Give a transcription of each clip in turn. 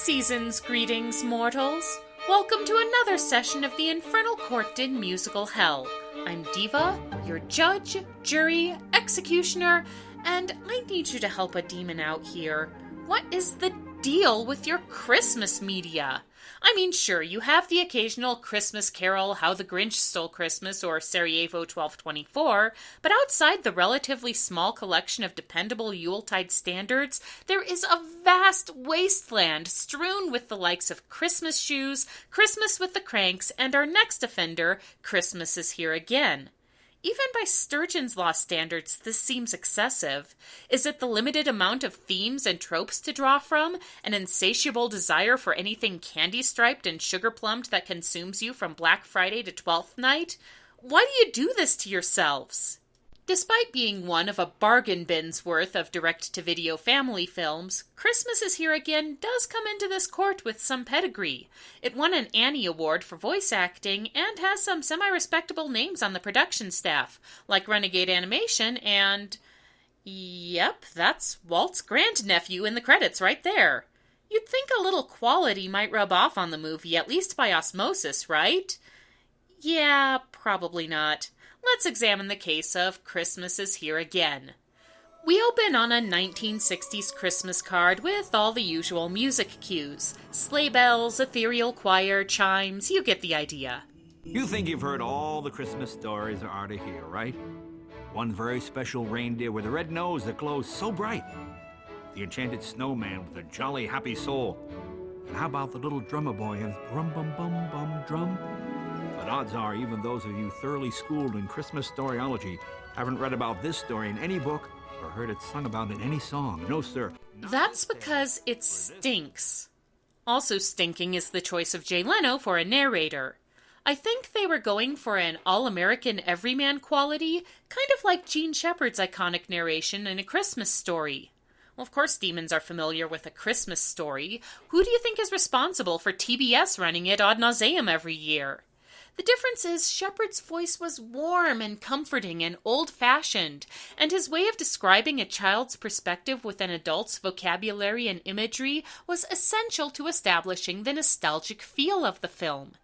Season's greetings, mortals. Welcome to another session of the Infernal Court in musical hell. I'm Diva, your judge, jury, executioner, and I need you to help a demon out here. What is the deal with your Christmas media? I mean, sure, you have the occasional Christmas carol, How the Grinch Stole Christmas, or Sarajevo 1224, but outside the relatively small collection of dependable Yuletide standards, there is a vast wasteland strewn with the likes of Christmas Shoes, Christmas with the Cranks, and our next offender, Christmas is Here Again. Even by Sturgeon's Law standards, this seems excessive. Is it the limited amount of themes and tropes to draw from? An insatiable desire for anything candy-striped and sugar-plumbed that consumes you from Black Friday to Twelfth Night? Why do you do this to yourselves? Despite being one of a bargain bin's worth of direct-to-video family films, Christmas is Here Again does come into this court with some pedigree. It won an Annie Award for voice acting and has some semi-respectable names on the production staff, like Renegade Animation and... Yep, that's Walt's grandnephew in the credits right there. You'd think a little quality might rub off on the movie, at least by osmosis, right? Yeah, probably not. Let's examine the case of Christmas is Here Again. We open on a 1960s Christmas card with all the usual music cues. Sleigh bells, ethereal choir, chimes, you get the idea. You think you've heard all the Christmas stories there are to hear, right? One very special reindeer with a red nose that glows so bright. The enchanted snowman with a jolly happy soul. And how about the little drummer boy and his brum-bum-bum-bum drum? But odds are, even those of you thoroughly schooled in Christmas storyology haven't read about this story in any book or heard it sung about in any song. No, sir. That's because it stinks. Also stinking is the choice of Jay Leno for a narrator. I think they were going for an all-American everyman quality, kind of like Gene Shepard's iconic narration in A Christmas Story. Well, of course demons are familiar with A Christmas Story. Who do you think is responsible for TBS running it ad nauseum every year? The difference is Shepard's voice was warm and comforting and old-fashioned, and his way of describing a child's perspective with an adult's vocabulary and imagery was essential to establishing the nostalgic feel of the film.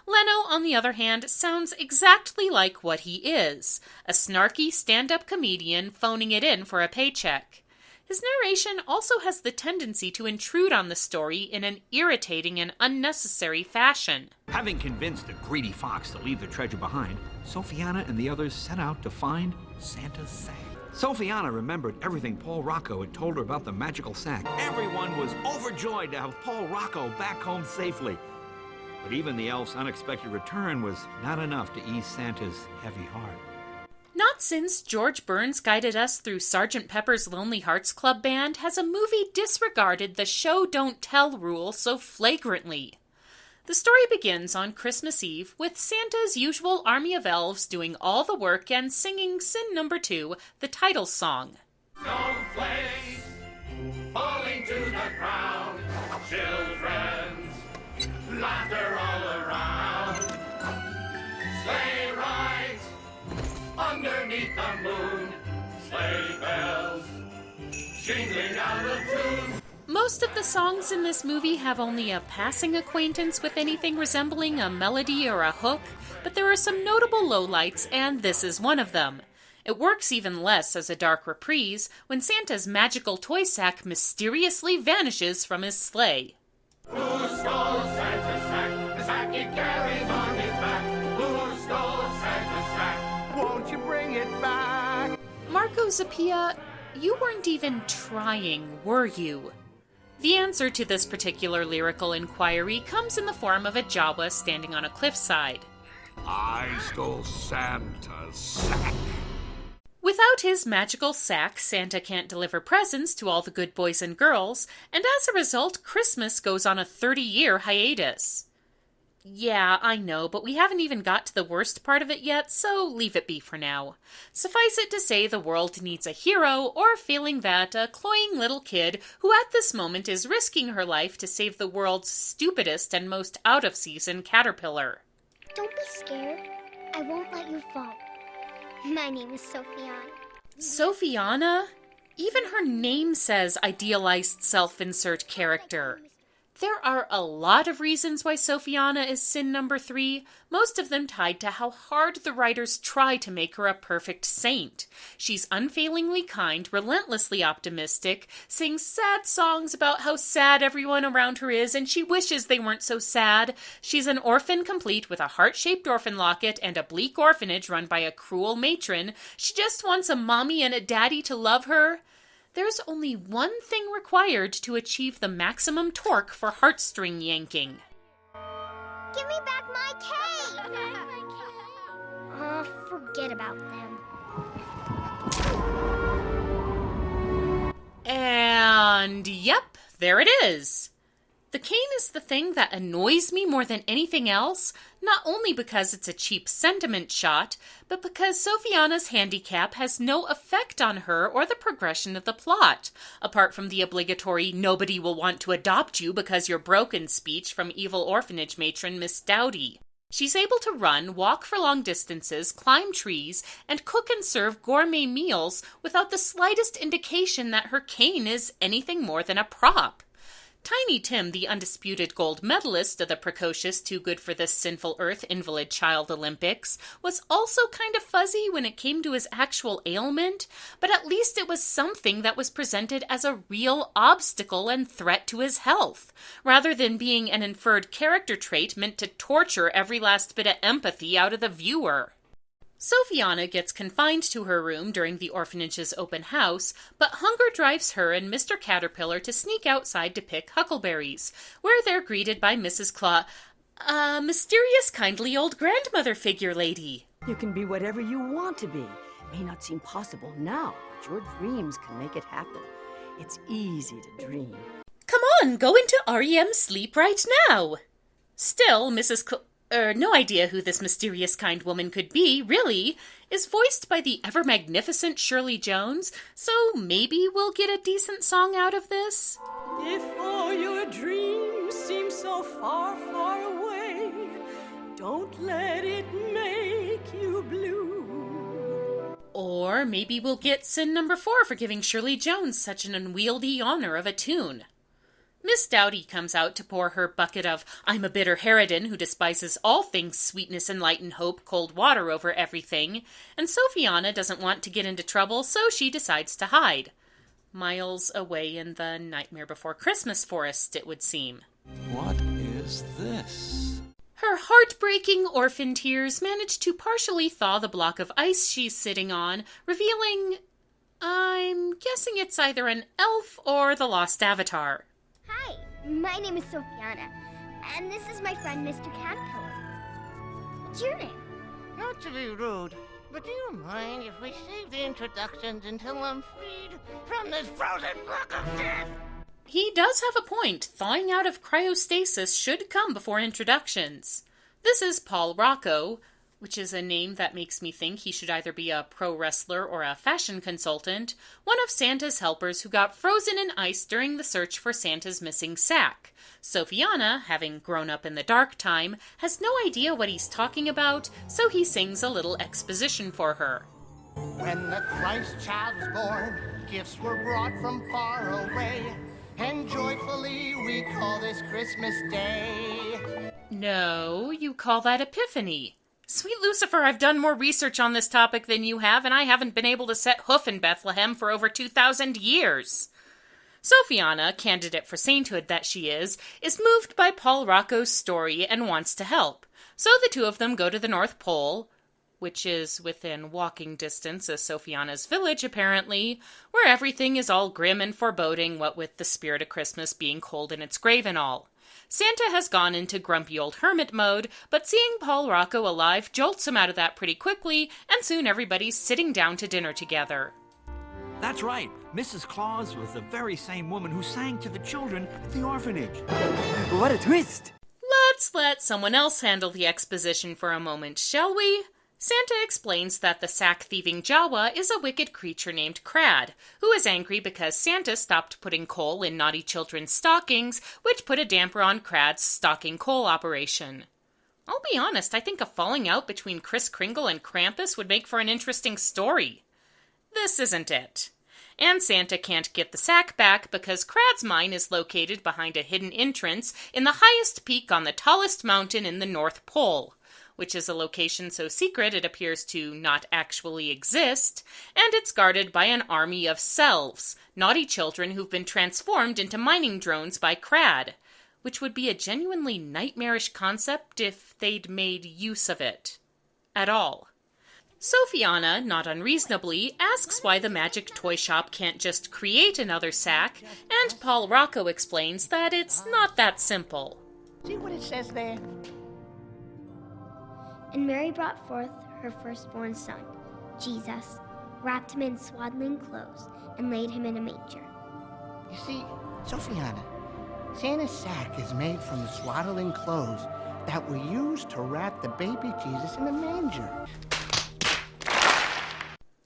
Leno, on the other hand, sounds exactly like what he is, a snarky stand-up comedian phoning it in for a paycheck. His narration also has the tendency to intrude on the story in an irritating and unnecessary fashion. Having convinced the greedy fox to leave the treasure behind, Sophiana and the others set out to find Santa's sack. Sophiana remembered everything Paul Rocco had told her about the magical sack. Everyone was overjoyed to have Paul Rocco back home safely. But even the elf's unexpected return was not enough to ease Santa's heavy heart. Not since George Burns guided us through Sgt. Pepper's Lonely Hearts Club Band has a movie disregarded the show don't tell rule so flagrantly. The story begins on Christmas Eve with Santa's usual army of elves doing all the work and singing sin number 2, the title song. Snowflakes falling to the ground, children's laughter all around, sleigh rides underneath the moon, sleigh bells jingling out of tune. Most of the songs in this movie have only a passing acquaintance with anything resembling a melody or a hook, but there are some notable lowlights, and this is one of them. It works even less as a dark reprise when Santa's magical toy sack mysteriously vanishes from his sleigh. Who stole Santa's sack? The sack he carries on his back. Who stole Santa's sack? Won't you bring it back? Marco Zappia, you weren't even trying, were you? The answer to this particular lyrical inquiry comes in the form of a Jawa standing on a cliffside. I stole Santa's sack. Without his magical sack, Santa can't deliver presents to all the good boys and girls, and as a result, Christmas goes on a 30-year hiatus. Yeah, I know, but we haven't even got to the worst part of it yet, so leave it be for now. Suffice it to say the world needs a hero, or failing that, a cloying little kid who at this moment is risking her life to save the world's stupidest and most out-of-season caterpillar. Don't be scared. I won't let you fall. My name is Sophiana. Sophiana? Even her name says idealized self-insert character. There are a lot of reasons why Sophiana is sin number 3, most of them tied to how hard the writers try to make her a perfect saint. She's unfailingly kind, relentlessly optimistic, sings sad songs about how sad everyone around her is, and she wishes they weren't so sad. She's an orphan complete with a heart-shaped orphan locket and a bleak orphanage run by a cruel matron. She just wants a mommy and a daddy to love her. There's only one thing required to achieve the maximum torque for heartstring yanking. Give me back my cake! Forget about them. And yep, there it is. The cane is the thing that annoys me more than anything else, not only because it's a cheap sentiment shot, but because Sophiana's handicap has no effect on her or the progression of the plot, apart from the obligatory "nobody will want to adopt you because you're broken" speech from evil orphanage matron Miss Dowdy. She's able to run, walk for long distances, climb trees, and cook and serve gourmet meals without the slightest indication that her cane is anything more than a prop. Tiny Tim, the undisputed gold medalist of the precocious Too Good for This Sinful Earth Invalid Child Olympics, was also kind of fuzzy when it came to his actual ailment, but at least it was something that was presented as a real obstacle and threat to his health, rather than being an inferred character trait meant to torture every last bit of empathy out of the viewer. Sophiana gets confined to her room during the orphanage's open house, but hunger drives her and Mr. Caterpillar to sneak outside to pick huckleberries, where they're greeted by Mrs. A mysterious, kindly old grandmother figure lady. You can be whatever you want to be. It may not seem possible now, but your dreams can make it happen. It's easy to dream. Come on, go into REM sleep right now. Still, no idea who this mysterious kind woman could be, really, is voiced by the ever-magnificent Shirley Jones, so maybe we'll get a decent song out of this. If all your dreams seem so far, far away, don't let it make you blue. Or maybe we'll get sin number 4 for giving Shirley Jones such an unwieldy honor of a tune. Miss Dowdy comes out to pour her bucket of "I'm a bitter harridan who despises all things sweetness and light and hope" cold water over everything, and Sophiana doesn't want to get into trouble, so she decides to hide. Miles away in the Nightmare Before Christmas forest, it would seem. What is this? Her heartbreaking orphan tears manage to partially thaw the block of ice she's sitting on, revealing, I'm guessing it's either an elf or the lost avatar. Hi, my name is Sophiana, and this is my friend, Mr. Caterpillar. What's your name? Not to be rude, but do you mind if we save the introductions until I'm freed from this frozen block of death? He does have a point. Thawing out of cryostasis should come before introductions. This is Paul Rocco, which is a name that makes me think he should either be a pro wrestler or a fashion consultant, one of Santa's helpers who got frozen in ice during the search for Santa's missing sack. Sophiana, having grown up in the dark time, has no idea what he's talking about, so he sings a little exposition for her. When the Christ child was born, gifts were brought from far away, and joyfully we call this Christmas Day. No, you call that Epiphany. Sweet Lucifer, I've done more research on this topic than you have, and I haven't been able to set hoof in Bethlehem for over 2,000 years. Sophiana, candidate for sainthood that she is moved by Paul Rocco's story and wants to help. So the two of them go to the North Pole, which is within walking distance of Sophiana's village, apparently, where everything is all grim and foreboding, what with the spirit of Christmas being cold in its grave and all. Santa has gone into grumpy old hermit mode, but seeing Paul Rocco alive jolts him out of that pretty quickly, and soon everybody's sitting down to dinner together. That's right. Mrs. Claus was the very same woman who sang to the children at the orphanage. What a twist! Let's let someone else handle the exposition for a moment, shall we? Santa explains that the sack-thieving Jawa is a wicked creature named Crad, who is angry because Santa stopped putting coal in naughty children's stockings, which put a damper on Crad's stocking coal operation. I'll be honest, I think a falling out between Kris Kringle and Krampus would make for an interesting story. This isn't it. and Santa can't get the sack back because Crad's mine is located behind a hidden entrance in the highest peak on the tallest mountain in the North Pole, which is a location so secret it appears to not actually exist, and it's guarded by an army of selves, naughty children who've been transformed into mining drones by Crad, which would be a genuinely nightmarish concept if they'd made use of it. At all. Sophiana, not unreasonably, asks why the magic toy shop can't just create another sack, and Paul Rocco explains that it's not that simple. See what it says there? And Mary brought forth her firstborn son, Jesus, wrapped him in swaddling clothes, and laid him in a manger. You see, Sophiana, Santa's sack is made from the swaddling clothes that were used to wrap the baby Jesus in a manger.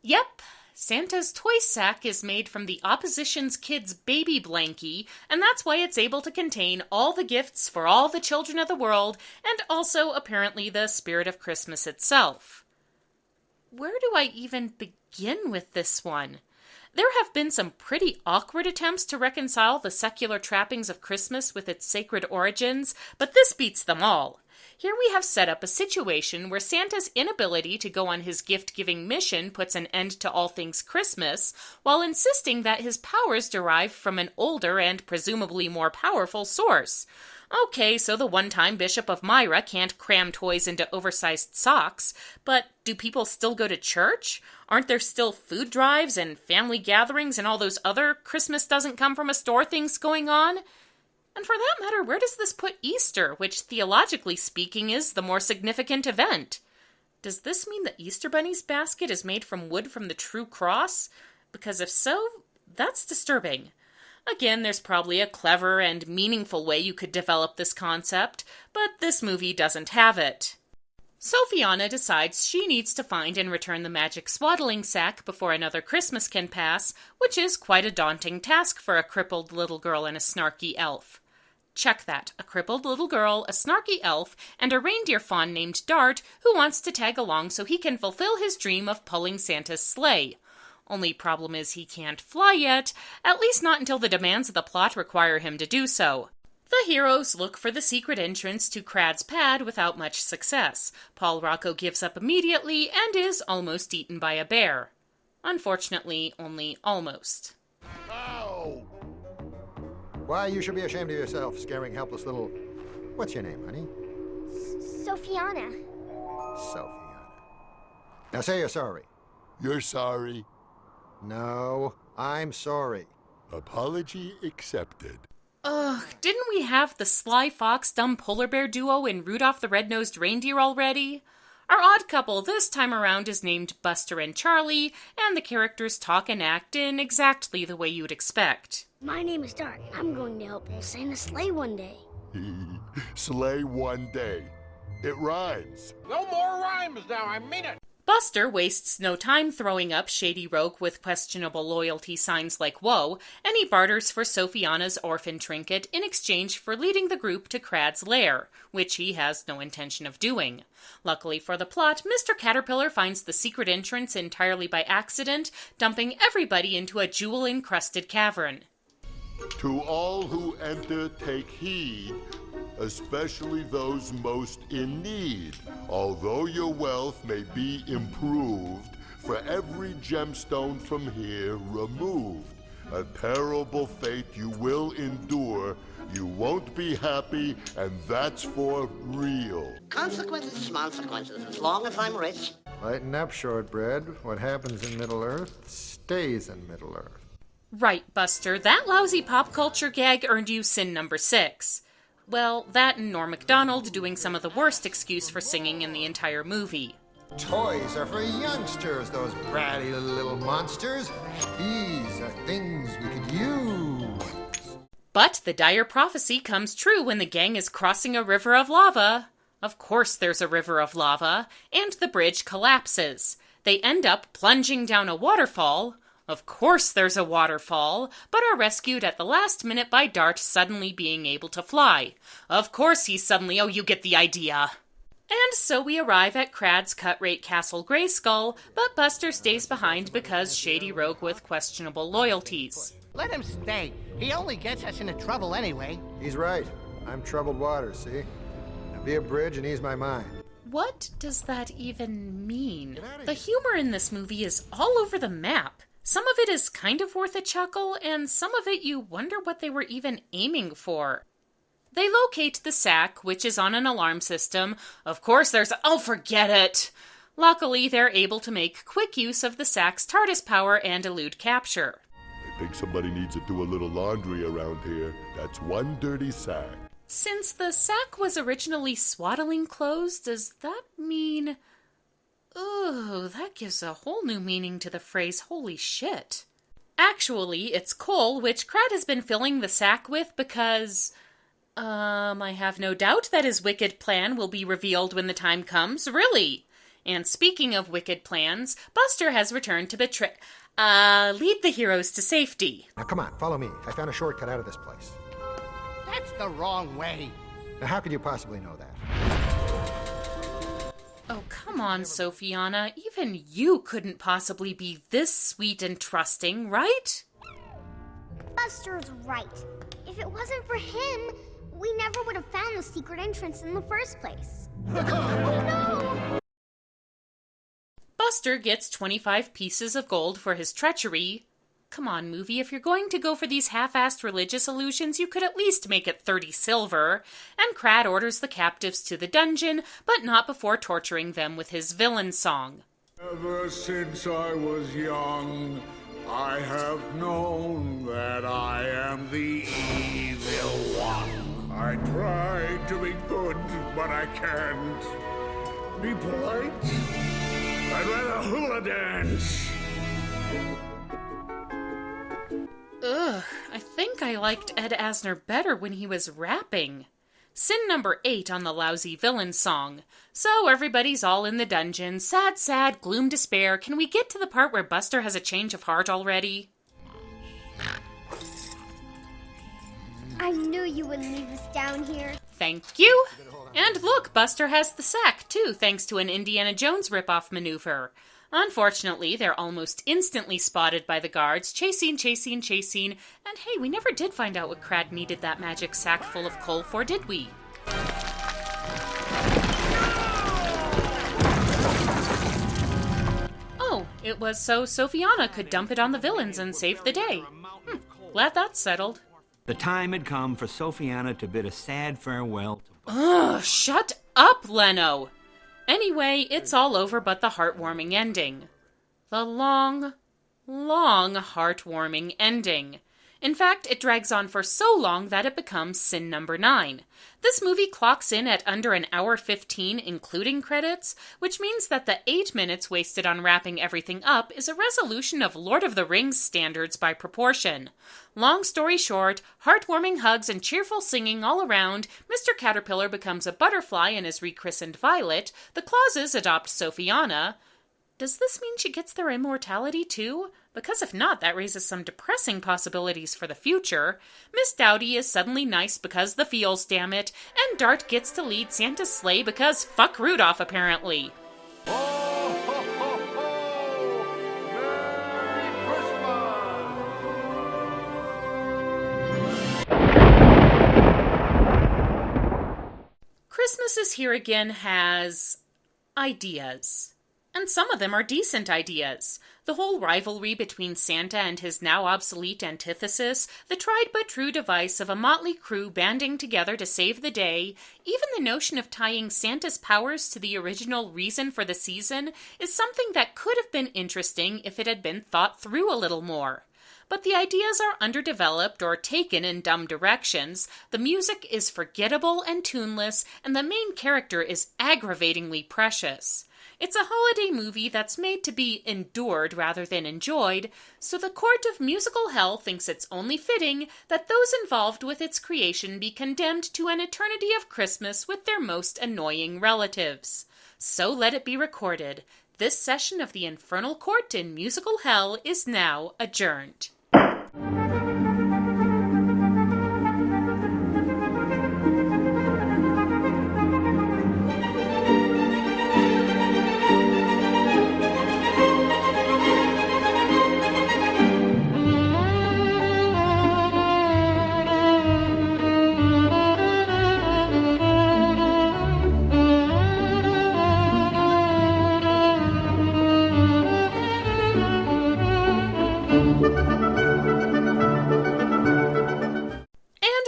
Yep, Santa's toy sack is made from the opposition's kid's baby blankie, and that's why it's able to contain all the gifts for all the children of the world, and also, apparently, the spirit of Christmas itself. Where do I even begin with this one? There have been some pretty awkward attempts to reconcile the secular trappings of Christmas with its sacred origins, but this beats them all. Here we have set up a situation where Santa's inability to go on his gift-giving mission puts an end to all things Christmas, while insisting that his powers derive from an older and presumably more powerful source. Okay, so the one-time Bishop of Myra can't cram toys into oversized socks, but do people still go to church? Aren't there still food drives and family gatherings and all those other Christmas doesn't come from a store things going on? And for that matter, where does this put Easter, which theologically speaking is the more significant event? Does this mean the Easter Bunny's basket is made from wood from the true cross? Because if so, that's disturbing. Again, there's probably a clever and meaningful way you could develop this concept, but this movie doesn't have it. Sophiana decides she needs to find and return the magic swaddling sack before another Christmas can pass, which is quite a daunting task for a crippled little girl and a snarky elf. Check that, a crippled little girl, a snarky elf, and a reindeer fawn named Dart who wants to tag along so he can fulfill his dream of pulling Santa's sleigh. Only problem is he can't fly yet, at least not until the demands of the plot require him to do so. The heroes look for the secret entrance to Crad's pad without much success. Paul Rocco gives up immediately and is almost eaten by a bear. Unfortunately, only almost. Ow! Why, you should be ashamed of yourself, scaring helpless little... What's your name, honey? Sophiana. Sophiana. Now say you're sorry. You're sorry. No, I'm sorry. Apology accepted. Ugh, didn't we have the Sly Fox Dumb Polar Bear duo in Rudolph the Red-Nosed Reindeer already? Our odd couple this time around is named Buster and Charlie, and the characters talk and act in exactly the way you'd expect. My name is Dart, and I'm going to help Santa sleigh one day. Slay one day. It rhymes. No more rhymes now, I mean it. Buster wastes no time throwing up shady rogue with questionable loyalty signs like whoa, and he barters for Sophiana's orphan trinket in exchange for leading the group to Crad's lair, which he has no intention of doing. Luckily for the plot, Mr. Caterpillar finds the secret entrance entirely by accident, dumping everybody into a jewel-encrusted cavern. To all who enter, take heed, especially those most in need. Although your wealth may be improved, for every gemstone from here removed, a terrible fate you will endure. You won't be happy, and that's for real. Consequences, consequences, as long as I'm rich. Lighten up, shortbread. What happens in Middle-earth stays in Middle-earth. Right, Buster, that lousy pop culture gag earned you sin number 6. Well, that and Norm Macdonald doing some of the worst excuse for singing in the entire movie. Toys are for youngsters, those bratty little monsters. These are things we could use. But the dire prophecy comes true when the gang is crossing a river of lava. Of course there's a river of lava, and the bridge collapses. They end up plunging down a waterfall. Of course there's a waterfall, but are rescued at the last minute by Dart suddenly being able to fly. Of course he's suddenly, oh, you get the idea. And so we arrive at Crad's cut-rate Castle Grayskull, but Buster stays behind because shady rogue with questionable loyalties. Let him stay. He only gets us into trouble anyway. He's right. I'm troubled waters, see? Now be a bridge and ease my mind. What does that even mean? The humor in this movie is all over the map. Some of it is kind of worth a chuckle, and some of it you wonder what they were even aiming for. They locate the sack, which is on an alarm system. Of course there's... Oh, forget it! Luckily, they're able to make quick use of the sack's TARDIS power and elude capture. I think somebody needs to do a little laundry around here. That's one dirty sack. Since the sack was originally swaddling clothes, does that mean... Ooh, that gives a whole new meaning to the phrase, holy shit. Actually, it's coal, which Crad has been filling the sack with because... I have no doubt that his wicked plan will be revealed when the time comes, really. And speaking of wicked plans, Buster has returned to lead the heroes to safety. Now come on, follow me. I found a shortcut out of this place. That's the wrong way. Now how could you possibly know that? Oh, come on, Sophiana. Even you couldn't possibly be this sweet and trusting, right? Buster's right. If it wasn't for him, we never would have found the secret entrance in the first place. No! Buster gets 25 pieces of gold for his treachery. Come on, movie, if you're going to go for these half-assed religious illusions, you could at least make it 30 silver. And Crad orders the captives to the dungeon, but not before torturing them with his villain song. Ever since I was young, I have known that I am the evil one. I try to be good, but I can't. Be polite? I'd rather hula dance. Ugh, I think I liked Ed Asner better when he was rapping. Sin number 8 on the lousy villain song. So everybody's all in the dungeon. Sad, sad, gloom, despair. Can we get to the part where Buster has a change of heart already? I knew you wouldn't leave us down here. Thank you. And look, Buster has the sack, too, thanks to an Indiana Jones ripoff maneuver. Unfortunately, they're almost instantly spotted by the guards, chasing, and hey, we never did find out what Crad needed that magic sack full of coal for, did we? Oh, it was so Sophiana could dump it on the villains and save the day. Glad that's settled. The time had come for Sophiana to bid a sad farewell to... Ugh, shut up, Leno! Anyway, it's all over but the heartwarming ending. The long, heartwarming ending. In fact, it drags on for so long that it becomes sin number 9. This movie clocks in at under an hour 15, including credits, which means that the 8 minutes wasted on wrapping everything up is a resolution of Lord of the Rings standards by proportion. Long story short, heartwarming hugs and cheerful singing all around, Mr. Caterpillar becomes a butterfly and is rechristened Violet, the Clauses adopt Sophiana. Does this mean she gets their immortality too? Because if not, that raises some depressing possibilities for the future. Miss Dowdy is suddenly nice because the feels, damn it, and Dart gets to lead Santa's sleigh because fuck Rudolph, apparently. Ho, ho, ho, ho! Merry Christmas! Christmas is Here Again has ideas. And some of them are decent ideas. The whole rivalry between Santa and his now obsolete antithesis, the tried but true device of a motley crew banding together to save the day, even the notion of tying Santa's powers to the original reason for the season is something that could have been interesting if it had been thought through a little more. But the ideas are underdeveloped or taken in dumb directions, the music is forgettable and tuneless, and the main character is aggravatingly precious. It's a holiday movie that's made to be endured rather than enjoyed, so the Court of Musical Hell thinks it's only fitting that those involved with its creation be condemned to an eternity of Christmas with their most annoying relatives. So let it be recorded. This session of the Infernal Court in Musical Hell is now adjourned.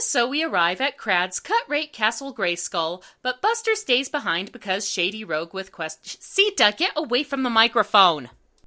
so we arrive at Crad's cut-rate Castle Grayskull, but Buster stays behind because Shady Rogue with Sita, get away from the microphone!